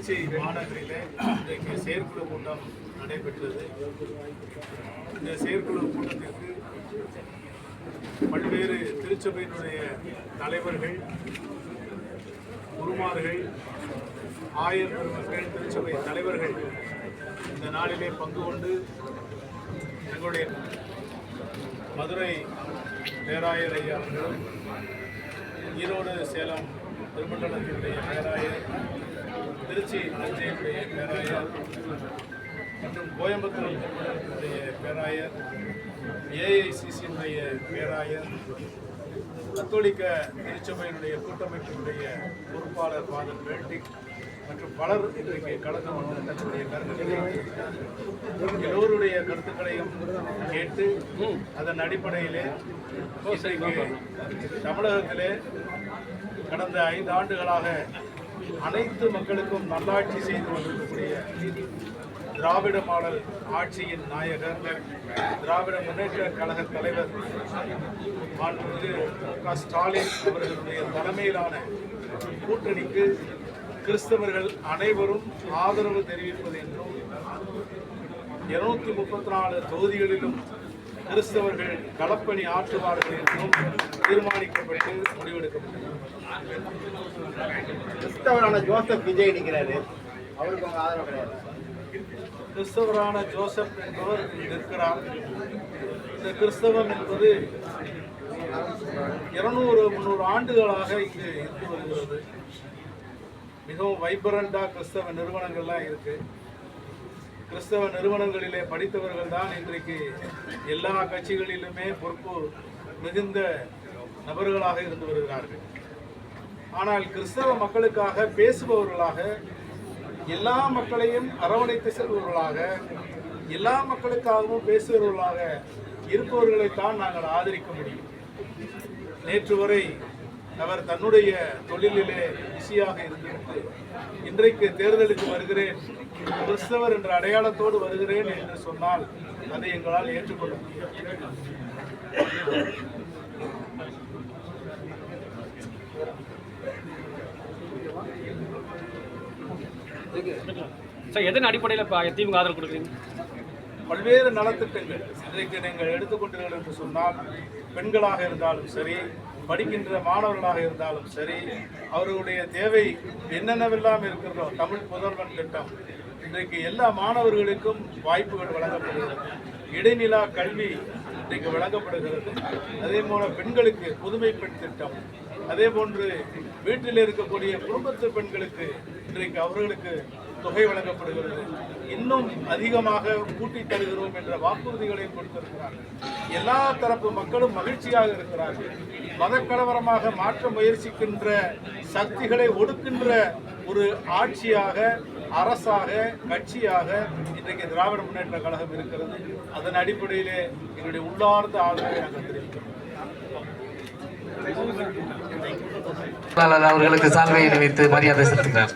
திருச்சி மாநகரிலே இன்றைக்கு செயற்குழு கூட்டம் நடைபெற்றது. இந்த செயற்குழு கூட்டத்திற்கு பல்வேறு திருச்சபையினுடைய தலைவர்கள், குருமார்கள், ஆயர் பெருமக்கள், திருச்சபை தலைவர்கள் இந்த நாளிலே பங்கு கொண்டு எங்களுடைய மதுரை பேராயர் ஐயா அவர்களும், ஈரோடு சேலம் திருமண்டலத்தினுடைய பேராயர், திருச்சி தஞ்சையுடைய பேராயர் மற்றும் கோயம்புத்தூர் திருமண்டலத்தினுடைய பேராயர், ஏஐசிசியினுடைய பேராயர், கத்தோலிக்க திருச்சபையினுடைய கூட்டமைப்பினுடைய பொறுப்பாளர் ஃபாதர் பெல்டிக் மற்றும் பலர் இன்றைக்கு கலந்து கொண்டு தன்னுடைய கருத்துக்களையும் எல்லோருடைய கருத்துக்களையும் கேட்டு அதன் அடிப்படையிலே இன்றைக்கு தமிழகத்திலே கடந்த 5 ஆண்டுகளாக அனைத்து மக்களுக்கும் நல்லாட்சி செய்து கொண்டிருக்கக்கூடிய திராவிட மாடல் ஆட்சியின் நாயகர், திராவிட முன்னேற்ற கழக தலைவர் மாண்புமிகு க. ஸ்டாலின் அவர்களுடைய தலைமையிலான கூட்டணிக்கு கிறிஸ்தவர்கள் அனைவரும் ஆதரவு தெரிவிப்பது என்றும் 234 தொகுதிகளிலும் கிறிஸ்தவர்கள் களப்பணி ஆற்றுவார்கள் என்றும் தீர்மானிக்கப்பட்டு முடிவெடுக்கப்பட்டது. கிறிஸ்தவரான ஜோசப் விஜய் நிற்கிறாரு, அவருக்கு அவங்க ஆதரவு கிடையாது. கிறிஸ்தவரான ஜோசப் என்பவர் நிற்கிறார். இந்த கிறிஸ்தவம் என்பது 200-300 ஆண்டுகளாக இங்கு இருந்து வருகிறது. மிகவும் வைப்ரண்டாக கிறிஸ்தவ நிறுவனங்கள்லாம் இருக்கு. கிறிஸ்தவ நிறுவனங்களிலே படித்தவர்கள் தான் இன்றைக்கு எல்லா கட்சிகளிலுமே பொறுப்பு மிகுந்த நபர்களாக இருந்து வருகிறார்கள். ஆனால் கிறிஸ்தவ மக்களுக்காக பேசுபவர்களாக, எல்லா மக்களையும் அரவணைத்து செல்பவர்களாக, எல்லா மக்களுக்காகவும் பேசுபவர்களாக இருப்பவர்களைத்தான் நாங்கள் ஆதரிக்க முடியும். நேற்று வரை அவர் தன்னுடைய தொழிலிலே பிஸியாக இருந்துவிட்டு இன்றைக்கு தேர்தலுக்கு வருகிறேன், கிறிஸ்தவர் என்ற அடையாளத்தோடு வருகிறேன் என்று சொன்னால் அதை எங்களால் ஏற்றுக்கொள்ள முடியும். எதன் அடிப்படையில் திமுக ஆதரவு கொடுக்குறீங்க? பல்வேறு நலத்திட்டங்கள் இன்றைக்கு நீங்கள் எடுத்துக்கொண்டீர்கள் என்று சொன்னால், பெண்களாக இருந்தாலும் சரி, படிக்கின்ற மாணவர்களாக இருந்தாலும் சரி, அவர்களுடைய தேவை என்னென்னவெல்லாம் இருக்கிறதோ, தமிழ் புதல்வன் திட்டம் இன்றைக்கு எல்லா மாணவர்களுக்கும் வாய்ப்புகள் வழங்கப்படுகிறது. இடைநிலா கல்வி இன்றைக்கு வழங்கப்படுகிறது. அதே போல பெண்களுக்கு புதுமை பெண் திட்டம், அதே போன்று வீட்டில் இருக்கக்கூடிய குடும்பத்து பெண்களுக்கு இன்றைக்கு அவர்களுக்கு தொகை வழங்கப்படுகிறது. இன்னும் அதிகமாக கூட்டி தருகிறோம் என்ற வாக்குறுதிகளை கொடுத்திருக்கிறார்கள். எல்லா தரப்பு மக்களும் மகிழ்ச்சியாக இருக்கிறார்கள். மதக்கலவரமாக மாற்ற முயற்சிக்கின்ற சக்திகளை ஒடுக்கின்ற ஒரு ஆட்சியாக, அரசாக, கட்சியாக இன்றைக்கு திராவிட முன்னேற்ற கழகம் இருக்கிறது. அதன் அடிப்படையிலே எங்களுடைய உள்ளார்ந்த ஆதரவை நாங்கள் தெரிவிக்கிறோம். அவர்களுக்கு சால்வை அணிவித்து மரியாதை செலுத்துகிறார்.